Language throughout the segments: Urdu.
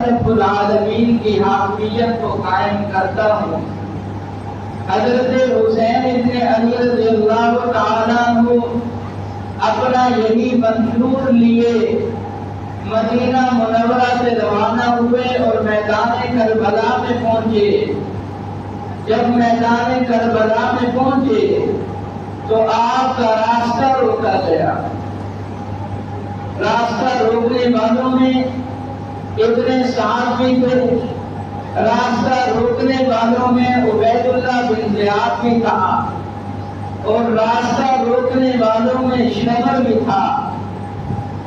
رب العالمین کی حاکمیت کو قائم کرتا ہوں۔ حضرت حسین ابن علی رضی اللہ تعالیٰ عنہ اپنا یہی منشور لیے مدینہ منورہ سے روانہ ہوئے اور میدان کربلا میں پہنچے۔ جب میدان کربلا میں پہنچے تو آپ کا راستہ روکا گیا۔ راستہ روکنے والوں میں ابن سعد بھی تھے، راستہ روکنے والوں میں عبید اللہ بن زیاد بھی تھا، اور راستہ روکنے والوں میں شمر بھی تھا۔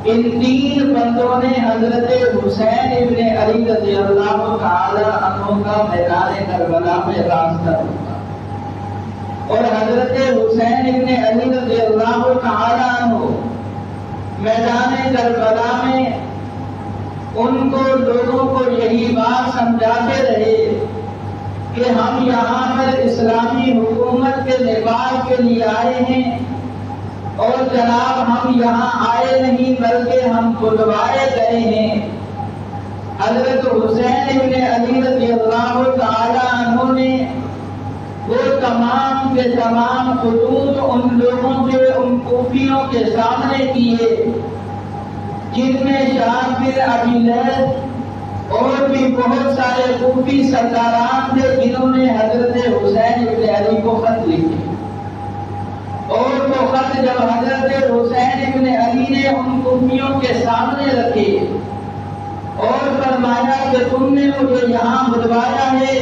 ان تین بندوں نے حضرت حسین ابن علی رضی اللہ تعالی عنہ کا میدان کربلا میں راستہ روکا، اور حضرت حسین ابن علی رضی اللہ تعالی عنہ میدان کربلا میں ان کو لوگوں کو یہی بات سمجھاتے رہے کہ ہم یہاں پر اسلامی حکومت کے نفاذ کے لیے آئے ہیں، اور جناب ہم یہاں آئے نہیں بلکہ ہم بلوائے گئے ہیں۔ حضرت حسین ابن علی رضی اللہ تعالی عنہ نے وہ تمام کے تمام خطوط ان لوگوں کے ان کوفیوں کے سامنے کیے جن میں شاہ بن ابی لیث اور بھی بہت سارے کوفی سرداران تھے جنہوں نے حضرت حسین ابن علی کو خط لکھے، اور وہ خط جب حضرت حسین ابن علی نے ان کوفیوں کے سامنے رکھے اور فرمایا کہ تم نے مجھے یہاں بلوایا ہے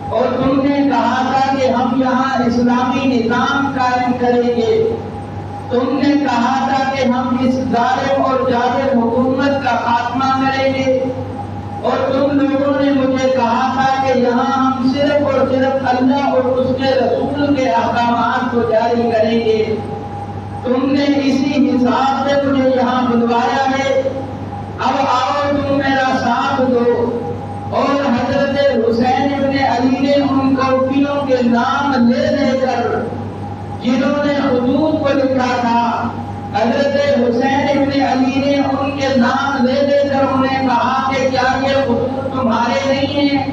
اور تم نے کہا تھا کہ ہم یہاں اسلامی نظام قائم کریں گے، تم نے کہا تھا کہ ہم اس ظالم اور جابر حکومت کا خاتمہ کریں گے، اور تم لوگوں نے مجھے کہا تھا کہ یہاں ہم صرف اور صرف اللہ اور اس کے رسول کے احکامات کو جاری کریں گے، تم نے اسی حساب سے مجھے یہاں بلوایا ہے، اب آؤ تم میرا ساتھ دو۔ اور حضرت حسین ابن علی نے ان کوفیوں کے نام لے لے کر جنہوں نے خطوط کو لکھا تھا، حضرت حسین ابن علی نے ان کے نام لے لے کر انہیں کہا کہ کیا یہ خطوط تمہارے نہیں ہیں؟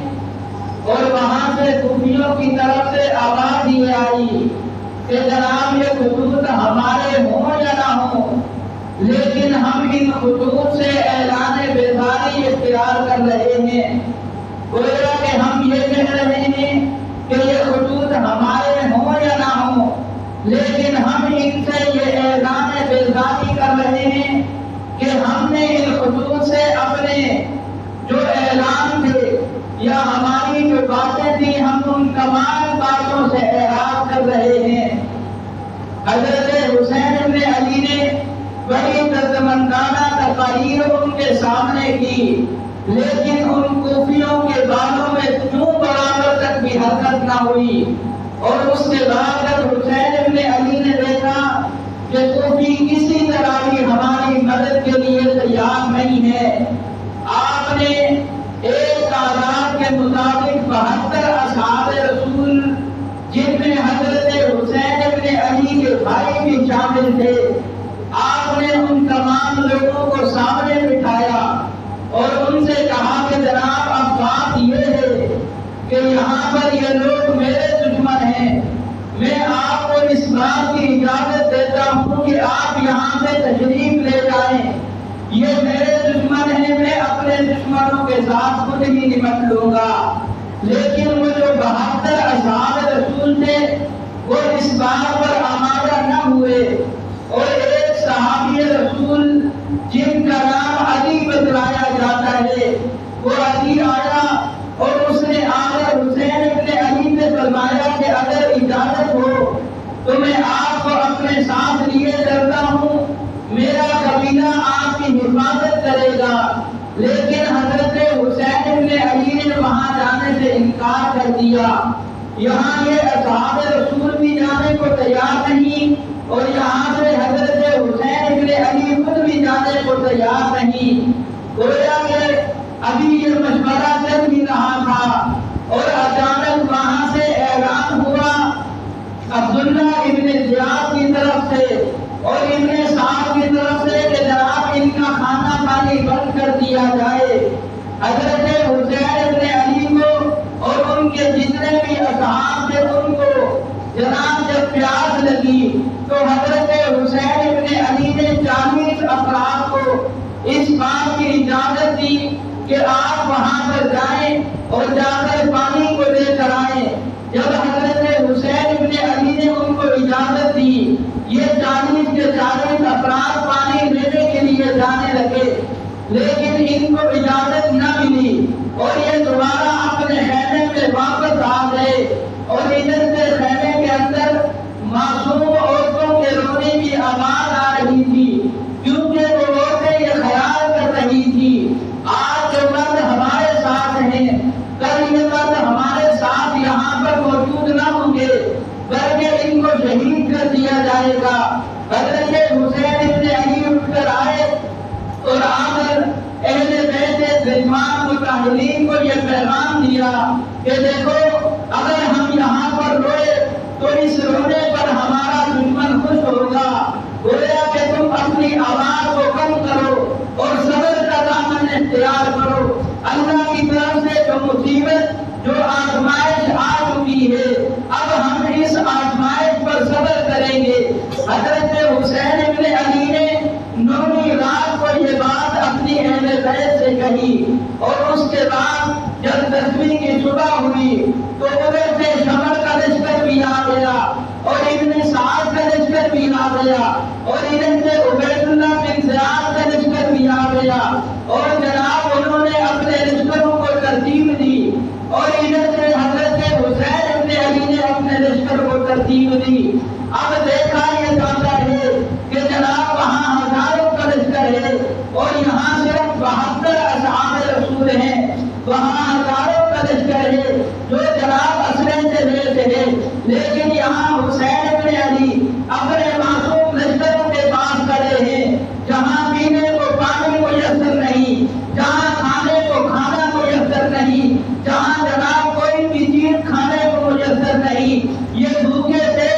اور وہاں سے کوفیوں کی طرف سے آواز یہ آئی کہ جناب یہ خطوط ہمارے ہوں یا نہ ہوں، لیکن ہم ان خطوط سے اعلان بیداری اختیار کر رہے ہیں، گویا کہ ہم یہ کہہ رہے ہیں کہ یہ خطوط ہمارے ہوں یا نہ ہوں، لیکن ہم ان سے یہ اعلان بیداری کر رہے ہیں کہ ہم نے ان خطوط سے اپنے جو اعلان تھے یا ہماری جو باتیں تھیں ہم ان تمام باتوں سے اعراض کر رہے ہیں۔ حضرت حسین ابن علی نے بڑی دردمندانہ تقاریر ان کے سامنے کی، لیکن ان کوفیوں کے بالوں میں چوں برابر تک بھی حرکت نہ ہوئی، اور اس کے بعد جب حسین ابن علی نے دیکھا کہ کوفی کسی طرح بھی ہماری مدد کے لیے تیار نہیں ہے، آپ نے ایک تعداد کے مطابق 72 اصحاب رسول جن میں حضرت حسین ابن علی کے بھائی بھی شامل تھے، آپ نے ان تمام لوگوں کو سامنے بٹھایا اور ان سے کہا کہ جناب اب بات یہ ہے کہ یہاں پر یہ لوگ میرے دشمن ہیں، میں آپ کو اس بات کی اجازت دیتا ہوں کہ آپ یہاں سے تشریف لے جائیں، یہ میرے دشمن ہیں، میں اپنے دشمنوں کے ساتھ خود ہی نمٹ لوں گا۔ لیکن وہ جو 72 اصحاب رسول تھے وہ اس بات پر آمادہ نہ ہوئے، اور ایک صحابی رسول جن کا نام علی بتلایا جاتا ہے وہ علی آیا اور اس نے آ کر حسین ابن علی سے فرمایا کہ اگر اجازت ہو تو میں آپ کو اپنے ساتھ لیے چلتا ہوں، میرا قبیلہ آپ کی حفاظت کرے گا۔ لیکن حضرت حسین ابن علی نے وہاں جانے سے انکار کر دیا۔ یہاں یہ اصحاب رسول بھی جانے کو تیار نہیں، اور یہاں سے حضرت حسین ابن علی خود بھی جانے کو تیار نہیں، گویا کہ ابھی یہ مشورہ چل ہی رہا تھا، اور اچانک وہاں سے اعلان ہوا عبداللہ ابن زیاد کی طرف سے اور ابن سعد کی طرف سے کہ جناب ان کا کھانا پانی بند کر دیا جائے، حضرت حسین ابن علی کو اور ان کے جتنے بھی اصحاب تھے ان کو جناب جب پیاس لگی تو حضرت حسین ابن علی نے 40 افراد کو اس بات کی اجازت دی کہ آپ وہاں پر جائیں اور جا کر پانی کو لے کر آئیں۔ جب حضرت حسین ابن علی نے ان کو اجازت دی، یہ 40 کے 40 افراد پانی لینے کے لیے جانے لگے، لیکن ان کو اجازت نہ ملی اور یہ دوبارہ اپنے خیمے میں واپس آ گئے اور ادھر سے خیمے کے اندر معصوم عورتوں کے رونے کی آواز آ رہی تھی، کیونکہ وہ عورتیں یہ خیال کر رہی تھی آج جو مرد ہمارے ساتھ ہیں کل یہ مرد ہمارے ساتھ یہاں پر موجود نہ ہوں گے بلکہ ان کو شہید کر دیا جائے گا۔ حضرت حسین ابن علی اٹھ کر آئے اور آ کر اہل بیت رضوان مطہرین کو یہ پیغام دیا کہ دیکھو اگر ہم یہاں پر روئے تو اس رونے پر ہمارا دشمن خوش ہوگا، گویا کہ تم اپنی آواز کو کم کرو اور صبر کا دامن اختیار کرو۔ اللہ کی طرف سے جو مصیبت جو آزمائش آ چکی ہے اب ہم اس آزمائش پر صبر کریں گے۔ حضرت حسین ابن علی نے 9ویں رات کو یہ بات اپنی اہل بیت سے کہی اور اس کے بعد جب 10ویں کی صبح ہوئی تو ادھر سے شمر کا لشکر بھی آ گیا اور ابن سعد کا لشکر بھی آ گیا اور ادھر سے عبید اللہ بن زیاد کا لشکر بھی آ گیا اور جناب انہوں نے اپنے لشکروں کو ترتیب دی اور ادھر سے حضرت حسین ابن علی نے اپنے لشکر کو ترتیب دی۔ اب دیکھا یہ جاتا ہے کہ جناب وہاں ہزاروں کا لشکر ہے اور یہاں صرف 72 اصحاب رسول ہیں، وہاں ہزاروں کا لشکر ہے جو جناب اسلحے سے لیتے ہیں، لیکن یہاں حسین ابن علی اپنے معصوم لشکروں کے پاس کھڑے ہیں، جہاں پینے کو پانی میسر نہیں، جہاں کھانے کو کھانا میسر نہیں، جہاں جناب کوئی بھی چیز کھانے کو میسر نہیں، یہ بھوکے سے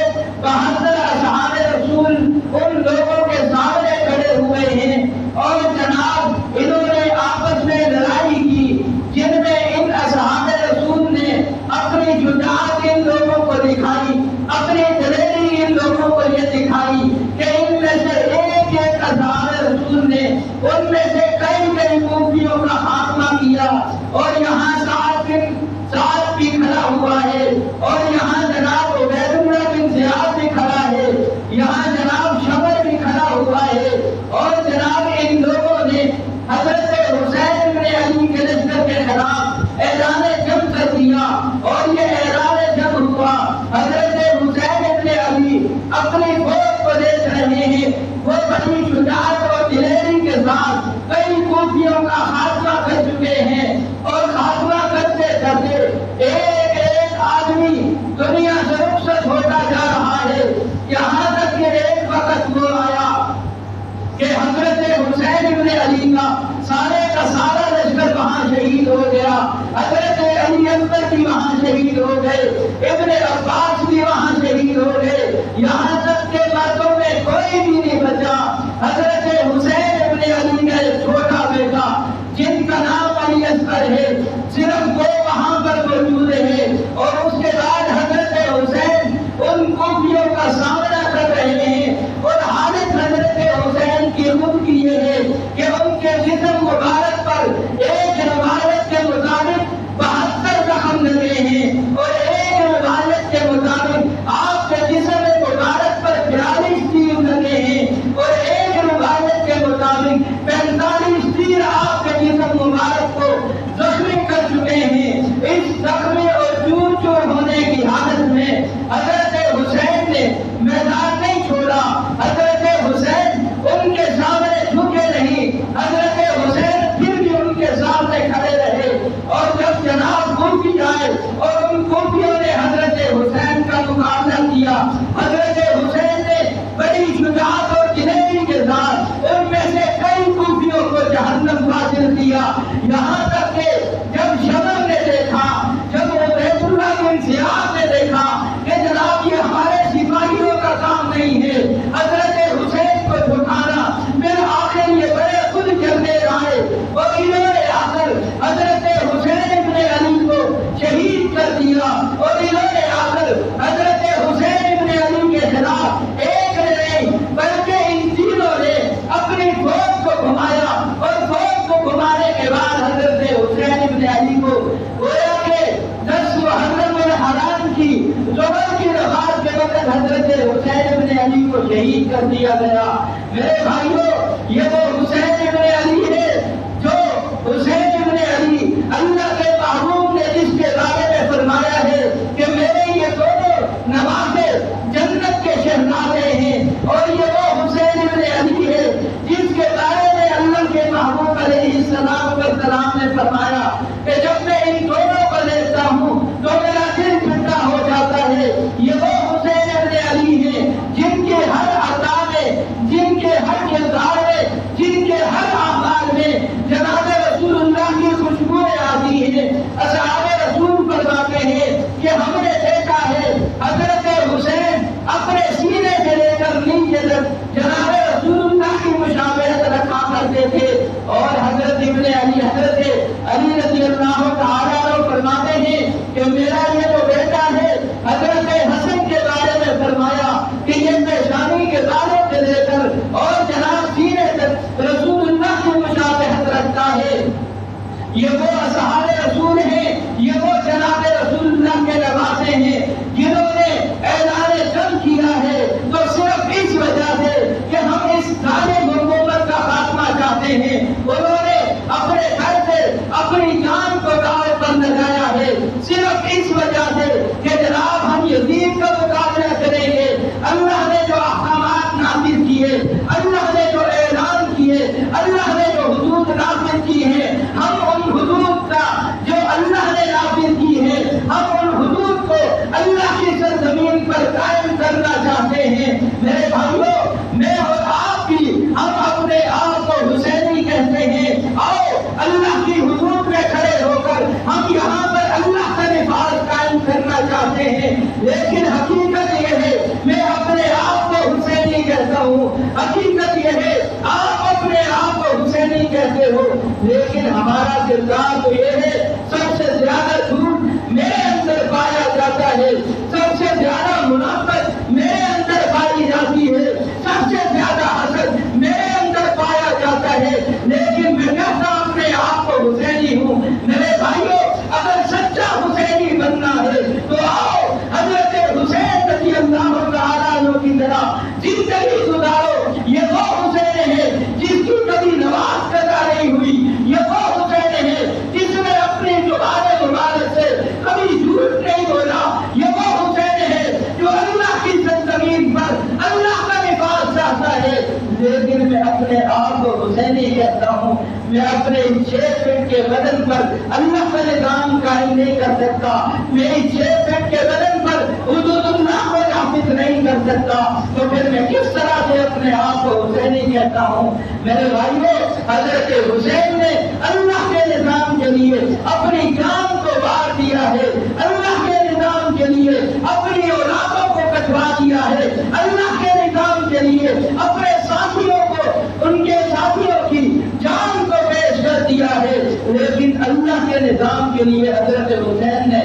72 اصحاب رسول ان لوگوں کے سامنے کھڑے ہوئے ہیں اور جناب انہوں نے آپس میں لڑائی کی جن میں ان اصحاب رسول نے اپنی شجاعت ان لوگوں کو دکھائی، اپنی دلیری ان لوگوں کو یہ دکھائی کہ ان میں سے ایک ایک اصحاب رسول نے ان میں سے کئی کوفیوں کا خاتمہ کیا اور یہاں سعد بھی کھڑا ہوا ہے اور یہاں جناب عبید اللہ بن زیاد بھی کھڑا ہے، یہاں جناب شمر بھی کھڑا ہوا ہے اور جناب ان لوگوں نے حضرت حسین ابن علی کے لشکر کے خلاف اعلان جنگ کر دیا اور یہ اعلان جنگ ہوا۔ حضرت حسین ابن علی اپنی فوج کو دیکھ رہے ہیں، وہ بڑی شجاعت اور دلیری کے ساتھ کئی کوفیوں کا خاتمہ کر چکے ہیں اور خاتمہ کرتے کرتے ایک ایک آدمی دنیا سے رخصت ہوتا جا رہا ہے، یہاں تک کہ ایک وقت وہ آیا کہ حضرت حسین ابن علی کا سارا لشکر وہاں شہید ہو گیا، حضرت علی اکبر بھی وہاں شہید ہو گئے، ابن عباس بھی وہاں شہید ہو گئے، یہاں تک کہ مردوں میں کوئی بھی نہیں بچا۔ حضرت حسین ابن علی کا ایک چھوٹا بیٹا جن کا نام علی اصغر ہے صرف وہ وہاں پر موجود ہے اور اس کے بعد حضرت حسین ان کوفیوں کا سامنا کر رہے ہیں اور حالت حضرت حسین کی خود کی یہ ہے کہ ان کے جسم مبارک پر ایک روایت کے مطابق 72 زخم لگے ہیں اور ایک روایت کے مطابق آپ کے جسم مبارک پر 42 تیر لگے ہیں اور ایک روایت کے مطابق 45 تیر آپ کے جسم مبارک کو زخمی کر چکے ہیں۔ اس زخمی اور چور چور ہونے کی حالت میں حضرت حسین نے میدان نہیں چھوڑا، حضرت حسین ان کے سامنے جھکے نہیں، حضرت حسین پھر بھی ان کے سامنے کھڑے رہے اور جب جناب کوفی آئے اور ان کوفیوں نے حضرت حسین کا مقابلہ کیا، حضرت حسین نے بڑی شجاعت اور دلیری کے ساتھ ان میں سے کئی کوفیوں کو جہنم حاصل کیا، یہاں تک کہ جب شمر نے دیکھا، جب عبید اللہ بن زیاد نے دیکھا کہ جناب یہ ہمارے سپاہیوں کا کام نہیں ہے حضرت حسین کو جھکانا، پھر آخر یہ بڑے خود جلدے آئے اور انہوں نے آ کر شہید کر دیا گیا۔ میرے بھائیوں، یہ وہ حسین ابن علی ہے جو حسین ابن علی اللہ کے محبوب نے جس کے بارے میں فرمایا ہے کہ میرے یہ دونوں نواسے جنت کے شہزادے ہیں، اور یہ وہ حسین ابن علی ہے جس کے بارے میں اللہ کے محبوب علیہ السلام نے فرمایا کہ جب میں ان دونوں کو دیکھتا ہوں تو میرا دل ٹھنڈا ہو جاتا ہے۔ یہ وہ حسین ابن علی ہیں جن کے ہر عطا میں، جن کے ہر کردار میں، جن کے ہر اعمال میں جناب رسول اللہ کی خوشبوئیں آتی ہیں۔ اصحاب رسول فرماتے ہیں کہ ہم نے دیکھا ہے حضرت حسین اپنے سینے سے لے کر نیچے تک جناب رسول اللہ کی مشابہت رکھا کرتے تھے، اور حضرت ابن علی، حضرت علی رضی اللہ تعالیٰ عنہ فرماتے ہیں کہ میرا یہ جو بیٹا ہے، حضرت حسن کے بارے میں فرمایا کہ یہ پیشانی کے دانے سے لے کر اور جناب سینے تک رسول اللہ کی مشابہت رکھتا ہے۔ یہ وہ اصحاب رسول ہیں، یہ وہ جناب رسول اللہ کے نواسے ہیں جنہوں نے اعلان جنگ کیا ہے تو صرف اس وجہ سے کہ ہم اس ظالم حکومت کا خاتمہ چاہتے ہیں۔ انہوں نے اپنے گھر سے اپنی جان کو داؤ پر لگایا ہے صرف اس وجہ سے کہ جناب ہم یزید کا مقابلہ کریں گے۔ اللہ نے جو احکامات نافذ کیے، اللہ نے جو اعلان کیے، اللہ نے جو حدود نافذ کی ہیں، ہم ان حدود کا جو اللہ نے نافذ کی ہے، ہم ان حدود کو اللہ کی سرزمین پر قائم کرنا چاہتے ہیں۔ میرے بھائیوں، میں اور آپ بھی ہم اپنے آپ کو حسینی کہتے ہیں۔ آؤ اللہ کی حدود میں کھڑے ہو کر ہم یہاں پر اللہ کا نفاذ قائم کرنا چاہتے ہیں، لیکن حقیقت یہ ہے میں اپنے آپ کو حسینی کہتا ہوں، حقیقت یہ ہے آپ اپنے آپ کو حسینی کہتے ہو، لیکن ہمارا کردار تو یہ ہے سب سے زیادہ جھوٹ میرے اندر پایا جاتا ہے، سب سے زیادہ منافقت میرے اندر پائی جاتی ہے، سب سے زیادہ حسد میرے اندر پایا جاتا ہے، لیکن میں کہتا اپنے آپ کو حسینی ہوں۔ میرے بھائیوں، اگر سچا حسینی بننا ہے تو آؤ حضرت حسین رضی اللہ تعالیٰ عنہ کی طرح زندگی گزارو۔ یہ وہ حسین ہے جس کی کبھی نماز قضا نہیں ہوئی، یہ وہ حسین ہے جس نے اپنی زبان مبارک سے کبھی جھوٹ نہیں بولا، یہ وہ حسین ہے جو اللہ کی سرزمین پر اللہ کا نفاذ چاہتا ہے۔ لیکن میں اپنے آپ کو حسینی کہتا ہوں، میں اپنے 6 فٹ کے بدن پر اللہ کا نظام قائم نہیں کر سکتا، میں 6 فٹ کے بدن پر حدود اللہ کو نافذ نہیں کر سکتا، تو پھر میں کس طرح سے اپنے آپ کو حسینی کہتا ہوں؟ میرے بھائیوں، حضرت حسین نے اللہ کے نظام کے لیے اپنی جان کو وار دیا ہے، اللہ کے نظام کے لیے اپنی اولادوں کو کٹوا دیا ہے، اللہ کے نظام کے لیے اپنے ساتھیوں کو، ان کے ساتھیوں کی جان کو پیش کر دیا ہے، لیکن اللہ کے نظام کے لیے حضرت حسین نے